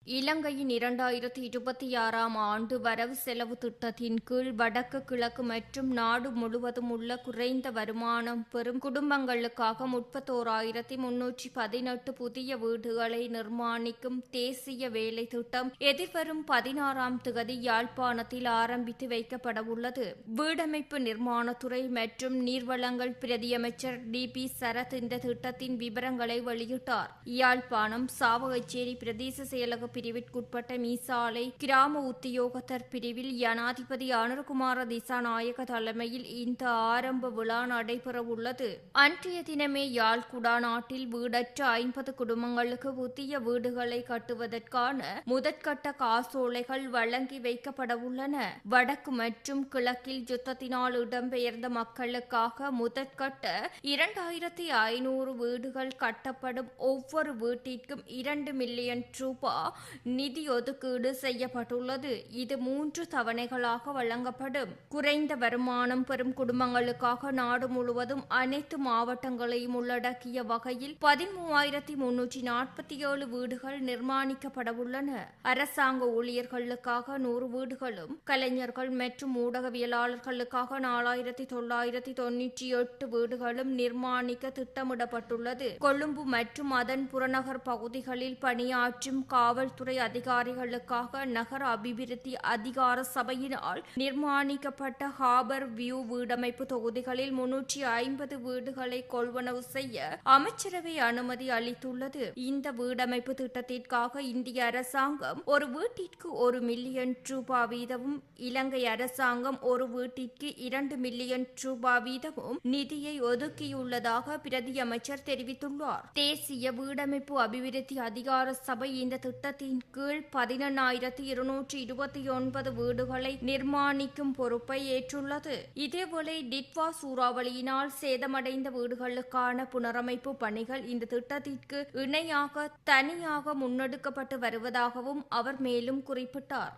இலங்கையின் 2026ஆம் ஆண்டு வரவு செலவு திட்டத்தின் கீழ் வடக்கு கிழக்கு மற்றும் நாடு முழுவதும் உள்ள குறைந்த வருமானம் பெறும் குடும்பங்களுக்காக 31,318 புதிய வீடுகளை நிர்மாணிக்கும் தேசிய வேலை திட்டம் எதிர்வரும் 16ஆம் தேதி யாழ்ப்பாணத்தில் ஆரம்பித்து வைக்கப்படவுள்ளது. வீடமைப்பு நிர்மாணத்துறை மற்றும் நீர்வளங்கள் பிரதியமைச்சர் டி.பி. சரத் இந்த திட்டத்தின் விவரங்களை வெளியிட்டார். யாழ்ப்பாணம் சாவகச்சேரி பிரதேச செயலக பிரிவிற்குட்பட்ட மீசாலை கிராம உத்தியோகத்தர் பிரிவில் ஜனாதிபதி அனுரகுமார திசாநாயக்க தலைமையில் இந்த ஆரம்ப விழா நடைபெறவுள்ளது. அன்றைய தினமே யாழ் குடாநாட்டில் வீடற்ற 50 குடும்பங்களுக்கு புதிய வீடுகளை கட்டுவதற்கான முதற்கட்ட காசோலைகள் வழங்கி வைக்கப்படவுள்ளன. வடக்கு மற்றும் கிழக்கில் யுத்தத்தினால் இடம்பெயர்ந்த மக்களுக்காக முதற்கட்ட 2500 வீடுகள் கட்டப்படும். ஒவ்வொரு வீட்டிற்கும் 2 மில்லியன் ரூபாய் நிதி ஒதுக்கீடு செய்யப்பட்டுள்ளது. இது 3 தவணைகளாக வழங்கப்படும். குறைந்த வருமானம் பெறும் குடும்பங்களுக்காக நாடு முழுவதும் அனைத்து மாவட்டங்களையும் உள்ளடக்கிய வகையில் 13,347 வீடுகள் நிர்மாணிக்கப்படவுள்ளன. அரசாங்க ஊழியர்களுக்காக 100 வீடுகளும், கலைஞர்கள் மற்றும் ஊடகவியலாளர்களுக்காக 4,998 வீடுகளும் நிர்மாணிக்க திட்டமிடப்பட்டுள்ளது. கொழும்பு மற்றும் அதன் புறநகர் பகுதிகளில் பணியாற்றும் காவல்துறை அதிகாரிகளுக்காக நகர அபிவிருத்தி அதிகார சபையினால் நிர்மாணிக்கப்பட்ட ஹார்பர் வியூ வீடமைப்பு தொகுதிகளில் 350 வீடுகளை கொள்வனவு செய்ய அமைச்சரவை அனுமதி அளித்துள்ளது. இந்த வீடமைப்பு திட்டத்திற்காக இந்திய அரசாங்கம் ஒரு வீட்டிற்கு 1 மில்லியன் ரூபாய் வீதமும், இலங்கை அரசாங்கம் ஒரு வீட்டிற்கு 2 மில்லியன் ரூபாய் வீதமும் நிதியை ஒதுக்கியுள்ளதாக பிரதி அமைச்சர் தெரிவித்துள்ளார். தேசிய வீடமைப்பு அபிவிருத்தி அதிகார சபை இந்த திட்டத்தின் கீழ் 11,229 வீடுகளை நிர்மாணிக்கும் பொறுப்பை ஏற்றுள்ளது. இதேவேளை டிட்வா சூறாவளியினால் சேதமடைந்த வீடுகளுக்கான புனரமைப்பு பணிகள் இந்த திட்டத்திற்கு இணையாக தனியாக முன்னெடுக்கப்பட்டு வருவதாகவும் அவர் மேலும் குறிப்பிட்டார்.